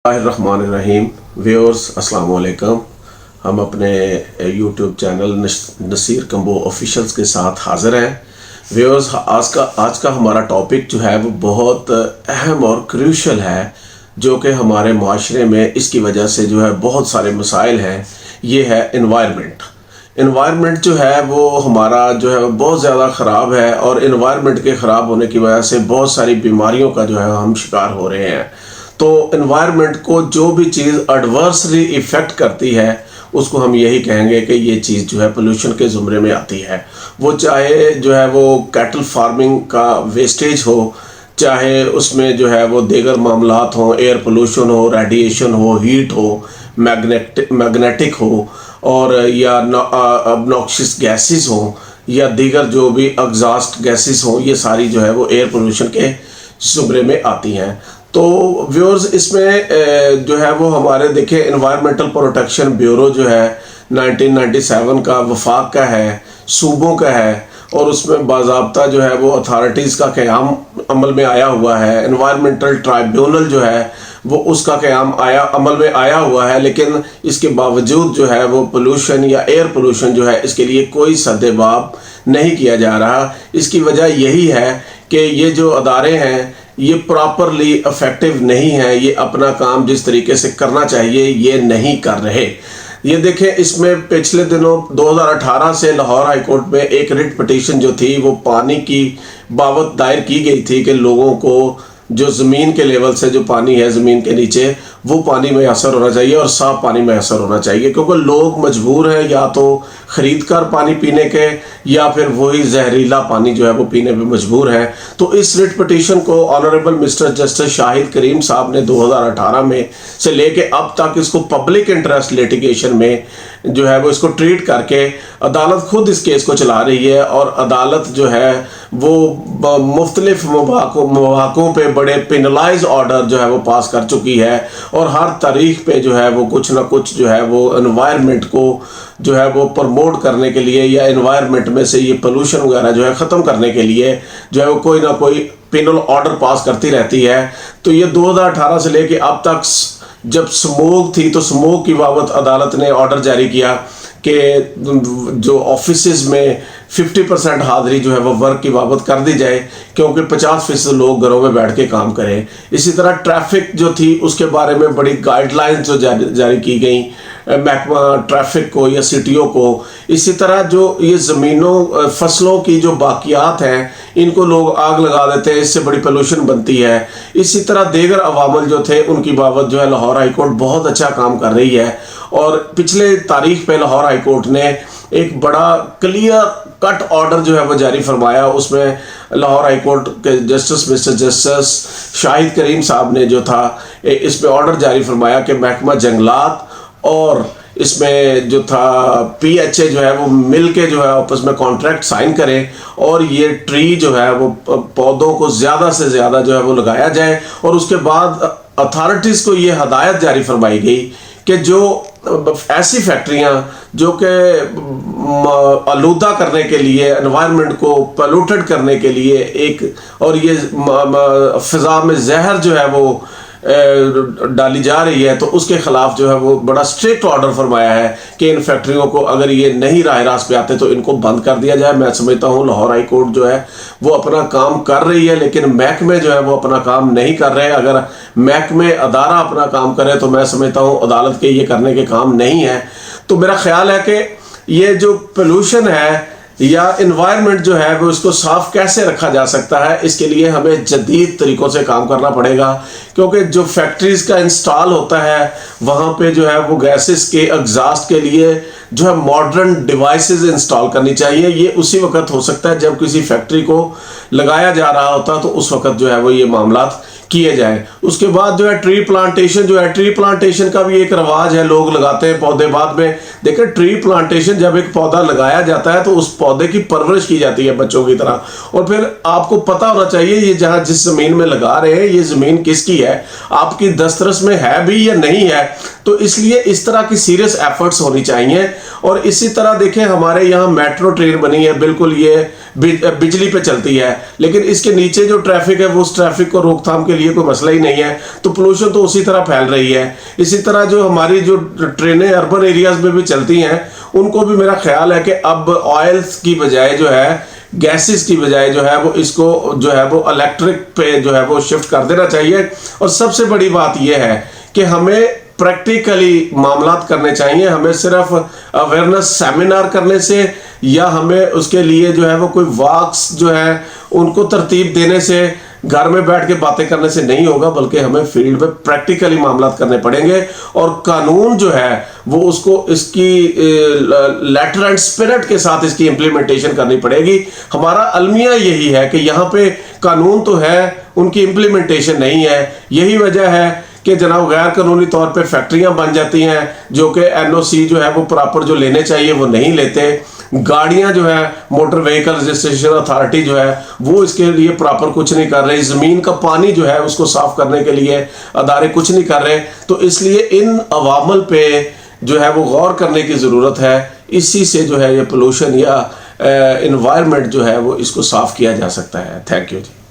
Rahman viewers अस्सलाम वालेकुम। हम अपने YouTube channel Naseer Kambo officials के साथ हाज़िर हैं। व्यूअर्स आज का हमारा टॉपिक जो है वो बहुत अहम और क्रूशल है, जो कि हमारे माशरे में इसकी वजह से जो है बहुत सारे मसाइल हैं। ये है इन्वायरमेंट जो है वो हमारा जो है बहुत ज़्यादा ख़राब है, और इन्वायरमेंट के ख़राब होने की वजह से बहुत सारी बीमारियों का जो है हम शिकार हो रहे हैं। तो इन्वायरमेंट को जो भी चीज़ एडवर्सली इफ़ेक्ट करती है उसको हम यही कहेंगे कि ये चीज़ जो है पोल्यूशन के ज़ुमरे में आती है। वो चाहे जो है वो कैटल फार्मिंग का वेस्टेज हो, चाहे उसमें जो है वो दीगर मामलात हों, एयर पोल्यूशन हो, रेडिएशन हो, हीट हो, मैग्नेटिक हो, और या ऑब्नॉक्शियस गैसेस हो, या दीगर जो भी एग्जॉस्ट गैसेस हो, ये सारी जो है वो एयर पोल्यूशन के ज़ुमरे में आती हैं। तो व्यूअर्स इसमें जो है वो हमारे देखें एनवायरमेंटल प्रोटेक्शन ब्यूरो जो है 1997 का वफाक का है, सूबों का है, और उसमें बाज़ाब्ता जो है वो अथॉरिटीज़ का क़याम अमल में आया हुआ है। एनवायरमेंटल ट्राइब्यूनल जो है वो उसका क़याम अमल में आया हुआ है, लेकिन इसके बावजूद जो है वो पोल्यूशन या एयर पोल्यूशन जो है इसके लिए कोई सद्देबाब नहीं किया जा रहा। इसकी वजह यही है कि ये जो अदारे हैं ये प्रॉपरली इफेक्टिव नहीं है, ये अपना काम जिस तरीके से करना चाहिए ये नहीं कर रहे। ये देखें, इसमें पिछले दिनों 2018 से लाहौर हाई कोर्ट में एक रिट पिटीशन जो थी वो पानी की बाबत दायर की गई थी कि लोगों को जो ज़मीन के लेवल से जो पानी है ज़मीन के नीचे वो पानी मैसर होना चाहिए और साफ़ पानी मैसर होना चाहिए, क्योंकि लोग मजबूर हैं या तो ख़रीद कर पानी पीने के या फिर वही जहरीला पानी जो है वो पीने पे मजबूर हैं। तो इस रिट पिटीशन को ऑनरेबल मिस्टर जस्टिस शाहिद करीम साहब ने 2018 में से लेके अब तक इसको पब्लिक इंटरेस्ट लिटिगेशन में जो है वो इसको ट्रीट करके अदालत खुद इस केस को चला रही है, और अदालत जो है वो मुख्तलिफ मौक़ों पे बड़े पेनलाइज ऑर्डर जो है वो पास कर चुकी है, और हर तारीख पे जो है वो कुछ ना कुछ जो है वो एनवायरनमेंट को जो है वो प्रमोट करने के लिए या एनवायरनमेंट में से ये पोल्यूशन वगैरह जो है ख़त्म करने के लिए जो है वो कोई ना कोई पेनल ऑर्डर पास करती रहती है। तो ये 2018 से लेके अब तक जब स्मोक थी तो स्मोक की बाबत अदालत ने ऑर्डर जारी किया कि जो ऑफिसेज में 50% हाज़िरी जो है वो वर्क की बाबत कर दी जाए, क्योंकि 50% लोग घरों में बैठ के काम करें। इसी तरह ट्रैफिक जो थी उसके बारे में बड़ी गाइडलाइंस जो जारी की गई महकमा ट्रैफिक को या सिटियों को। इसी तरह जो ये ज़मीनों फसलों की जो बाकियात हैं इनको लोग आग लगा देते हैं, इससे बड़ी पोल्यूशन बनती है। इसी तरह दीगर अवामल जो थे उनकी बाबत जो है लाहौर हाई कोर्ट बहुत अच्छा काम कर रही है, और पिछले तारीख पे लाहौर हाई कोर्ट ने एक बड़ा क्लियर कट ऑर्डर जो है वो जारी फरमाया। उसमें लाहौर हाई कोर्ट के जस्टिस मिस्टर जस्टिस शाहिद करीम साहब ने जो था इसमें ऑर्डर जारी फरमाया कि महकमा जंगलात और इसमें जो था PHA जो है वो मिल के जो है आपस में कॉन्ट्रैक्ट साइन करें, और ये ट्री जो है वो पौधों को ज़्यादा से ज़्यादा जो है वो लगाया जाए। और उसके बाद अथॉरिटीज़ को ये हदायत जारी फरमाई गई कि जो ऐसी फैक्ट्रियां जो कि आलूदा करने के लिए, एनवायरनमेंट को पोल्यूटेड करने के लिए एक, और ये फ़िज़ा में जहर जो है वो डाली जा रही है, तो उसके ख़िलाफ़ जो है वो बड़ा स्ट्रिक्ट ऑर्डर फरमाया है कि इन फैक्ट्रियों को अगर ये नहीं राह रास्त पे आते तो इनको बंद कर दिया जाए। मैं समझता हूँ लाहौर हाई कोर्ट जो है वो अपना काम कर रही है, लेकिन महकमे जो है वो अपना काम नहीं कर रहे। अगर महकमे अदारा अपना काम करे तो मैं समझता हूँ अदालत के ये करने के काम नहीं है। तो मेरा ख्याल है कि ये जो पोल्यूशन है या इन्वायरमेंट जो है वो इसको साफ कैसे रखा जा सकता है, इसके लिए हमें जदीद तरीक़ों से काम करना पड़ेगा, क्योंकि जो फैक्ट्रीज़ का इंस्टॉल होता है वहाँ पे जो है वो गैसेस के एग्जॉस्ट के लिए जो है मॉडर्न डिवाइसेस इंस्टॉल करनी चाहिए। ये उसी वक्त हो सकता है जब किसी फैक्ट्री को लगाया जा रहा होता है, तो उस वक्त जो है वो ये मामलात किए जाए। उसके बाद जो है ट्री प्लांटेशन जो है, ट्री प्लांटेशन का भी एक रवाज है, लोग लगाते हैं पौधे। बाद में देखें, ट्री प्लांटेशन जब एक पौधा लगाया जाता है तो उस पौधे की परवरिश की जाती है बच्चों की तरह, और फिर आपको पता होना चाहिए ये जहाँ जिस ज़मीन में लगा रहे हैं ये ज़मीन किसकी है, आपकी दस्तरस में है भी या नहीं है। तो इसलिए इस तरह की सीरियस एफर्ट्स होनी चाहिए। और इसी तरह देखें, हमारे यहाँ मेट्रो ट्रेन बनी है, बिल्कुल ये बिजली पे चलती है, लेकिन इसके नीचे जो ट्रैफिक है वो उस ट्रैफिक को रोकथाम के लिए कोई मसला ही नहीं है, तो पोल्यूशन तो उसी तरह फैल रही है। इसी तरह जो हमारी जो ट्रेनें अर्बन एरियाज में भी चलती हैं, उनको भी मेरा ख्याल है कि अब ऑयल्स की बजाय जो है, गैसेस की बजाय जो है वो इसको जो है वो इलेक्ट्रिक पे जो है वो शिफ्ट कर देना चाहिए। और सबसे बड़ी बात यह है कि हमें प्रैक्टिकली मामलात करने चाहिए। हमें सिर्फ अवेयरनेस सेमिनार करने से या हमें उसके लिए जो है वो कोई वॉक्स जो है उनको तरतीब देने से, घर में बैठ के बातें करने से नहीं होगा, बल्कि हमें फील्ड में प्रैक्टिकली मामलात करने पड़ेंगे। और कानून जो है वो उसको इसकी लेटर एंड स्पिरिट के साथ इसकी इम्प्लीमेंटेशन करनी पड़ेगी। हमारा अलमिया यही है कि यहाँ पे कानून तो है, उनकी इम्प्लीमेंटेशन नहीं है। यही वजह है कि जनाब गैर कानूनी तौर पे फैक्ट्रियां बन जाती हैं, जो कि एनओसी जो है वो प्रॉपर जो लेने चाहिए वो नहीं लेते। गाड़ियां जो है, मोटर व्हीकल रजिस्ट्रेशन अथॉरिटी जो है वो इसके लिए प्रॉपर कुछ नहीं कर रही। ज़मीन का पानी जो है उसको साफ करने के लिए अदारे कुछ नहीं कर रहे। तो इसलिए इन अवामल पे जो है वो गौर करने की ज़रूरत है। इसी से जो है ये पोल्यूशन या एनवायरनमेंट जो है वो इसको साफ किया जा सकता है। Thank you ji.